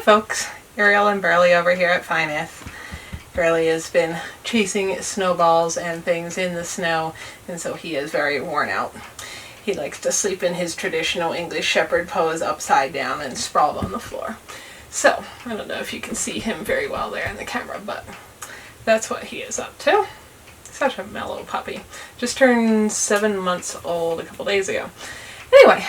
Hi folks, Ariel and Burley over here at Fy Nyth. Burley has been chasing snowballs and things in the snow, and so he is very worn out. He likes to sleep in his traditional English shepherd pose upside down and sprawled on the floor. So, I don't know if you can see him very well there in the camera, but that's what he is up to. Such a mellow puppy. Just turned 7 months old a couple days ago. Anyway,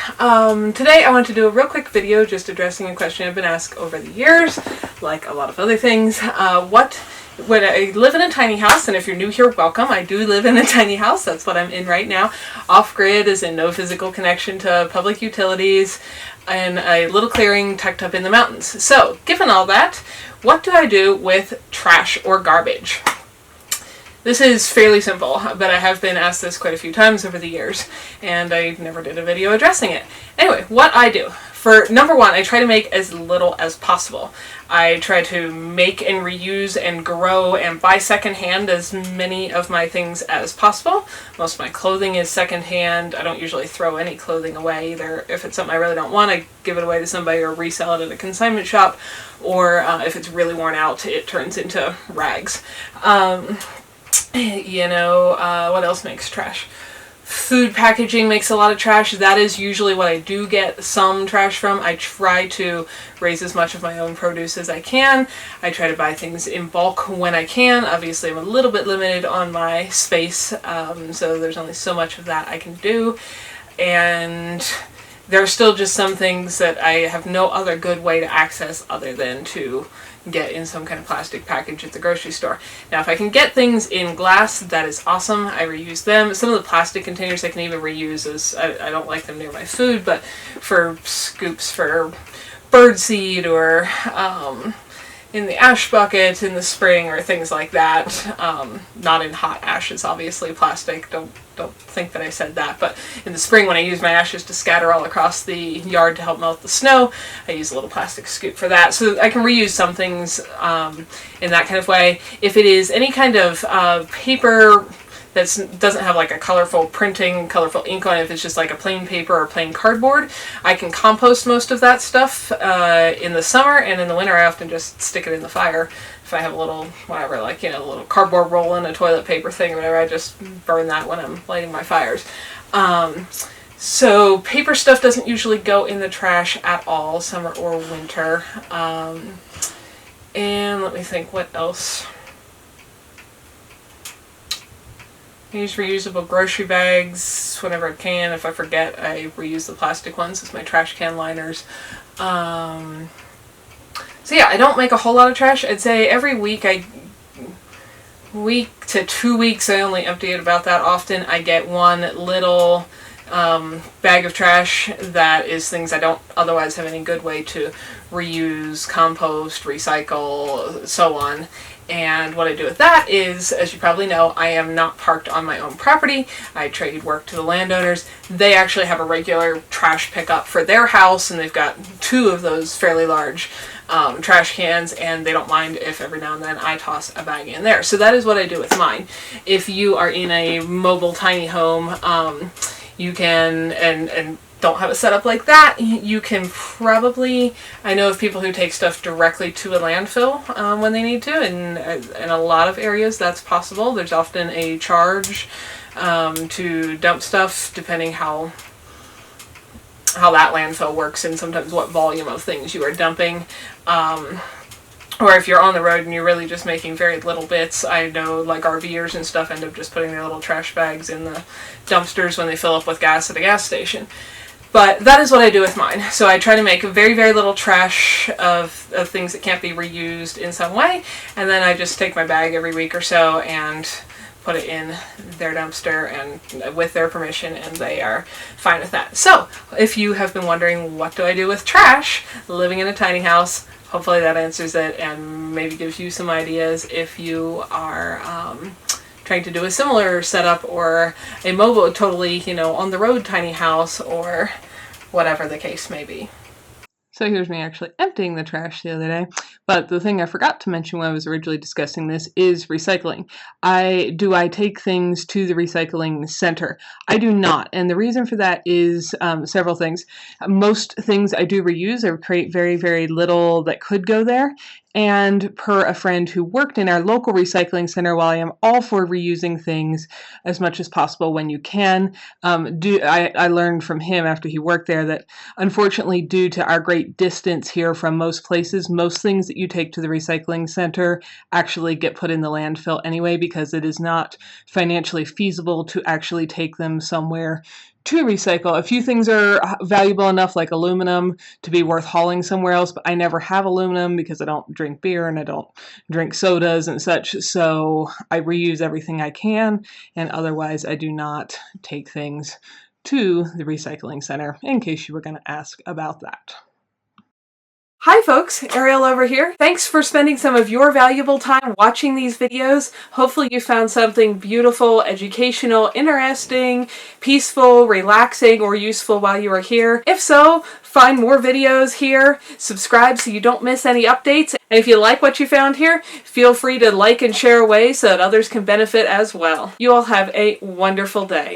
today I want to do a real quick video just addressing a question I've been asked over the years, like a lot of other things. When I live in a tiny house, and if you're new here, welcome. I do live in a tiny house. That's what I'm in right now. Off-grid, is in no physical connection to public utilities, and a little clearing tucked up in the mountains. So, given all that, what do I do with trash or garbage? This is fairly simple, but I have been asked this quite a few times over the years, and I never did a video addressing it. Anyway, what I do. For number one, I try to make as little as possible. I try to make and reuse and grow and buy secondhand as many of my things as possible. Most of my clothing is secondhand. I don't usually throw any clothing away either. If it's something I really don't want, I give it away to somebody or resell it at a consignment shop, or if it's really worn out, it turns into rags. What else makes trash? Food packaging makes a lot of trash. That is usually what I do get some trash from. I try to raise as much of my own produce as I can. I try to buy things in bulk when I can. Obviously, I'm a little bit limited on my space, so there's only so much of that I can do. And there are still just some things that I have no other good way to access other than to get in some kind of plastic package at the grocery store. Now, if I can get things in glass, that is awesome. I reuse them. Some of the plastic containers I can even reuse, as I don't like them near my food, but for scoops for birdseed or in the ash bucket in the spring or things like that. Not in hot ashes, obviously. Plastic, don't think that I said that, but in the spring when I use my ashes to scatter all across the yard to help melt the snow, I use a little plastic scoop for that. So I can reuse some things in that kind of way. If it is any kind of paper that doesn't have like a colorful ink on it, if it's just like a plain paper or plain cardboard, I can compost most of that stuff in the summer, and in the winter I often just stick it in the fire. If I have a little, whatever, a little cardboard roll in a toilet paper thing or whatever, I just burn that when I'm lighting my fires. So paper stuff doesn't usually go in the trash at all, summer or winter. And let me think, what else? I use reusable grocery bags whenever I can. If I forget, I reuse the plastic ones as my trash can liners. So yeah, I don't make a whole lot of trash. I'd say every week week to 2 weeks, I only empty it about that often. I get one little bag of trash that is things I don't otherwise have any good way to reuse, compost, recycle, so on. And what I do with that is, as you probably know, I am not parked on my own property. I trade work to the landowners. They actually have a regular trash pickup for their house, and they've got 2 of those fairly large trash cans, and they don't mind if every now and then I toss a bag in there. So that is what I do with mine. If you are in a mobile tiny home, you can, and don't have a setup like that, you can probably, I know of people who take stuff directly to a landfill when they need to, and in a lot of areas that's possible. There's often a charge to dump stuff, depending how that landfill works and sometimes what volume of things you are dumping. Or if you're on the road and you're really just making very little bits, I know like RVers and stuff end up just putting their little trash bags in the dumpsters when they fill up with gas at a gas station. But that is what I do with mine. So I try to make very, very little trash of things that can't be reused in some way, and then I just take my bag every week or so and put it in their dumpster, and with their permission, and they are fine with that. So if you have been wondering what do I do with trash living in a tiny house, hopefully that answers it and maybe gives you some ideas if you are trying to do a similar setup or a totally, on the road tiny house, or whatever the case may be. So here's me actually emptying the trash the other day. But the thing I forgot to mention when I was originally discussing this is recycling. Do I take things to the recycling center? I do not. And the reason for that is several things. Most things I do reuse. I create very, very little that could go there. And per a friend who worked in our local recycling center, while I am all for reusing things as much as possible when you can, I learned from him after he worked there that unfortunately, due to our great distance here from most places, most things that you take to the recycling center actually get put in the landfill anyway, because it is not financially feasible to actually take them somewhere to recycle. A few things are valuable enough, like aluminum, to be worth hauling somewhere else, but I never have aluminum because I don't drink beer and I don't drink sodas and such, so I reuse everything I can, and otherwise I do not take things to the recycling center, in case you were going to ask about that. Hi folks, Ariel over here. Thanks for spending some of your valuable time watching these videos. Hopefully you found something beautiful, educational, interesting, peaceful, relaxing, or useful while you were here. If so, find more videos here, subscribe so you don't miss any updates, and if you like what you found here, feel free to like and share away so that others can benefit as well. You all have a wonderful day.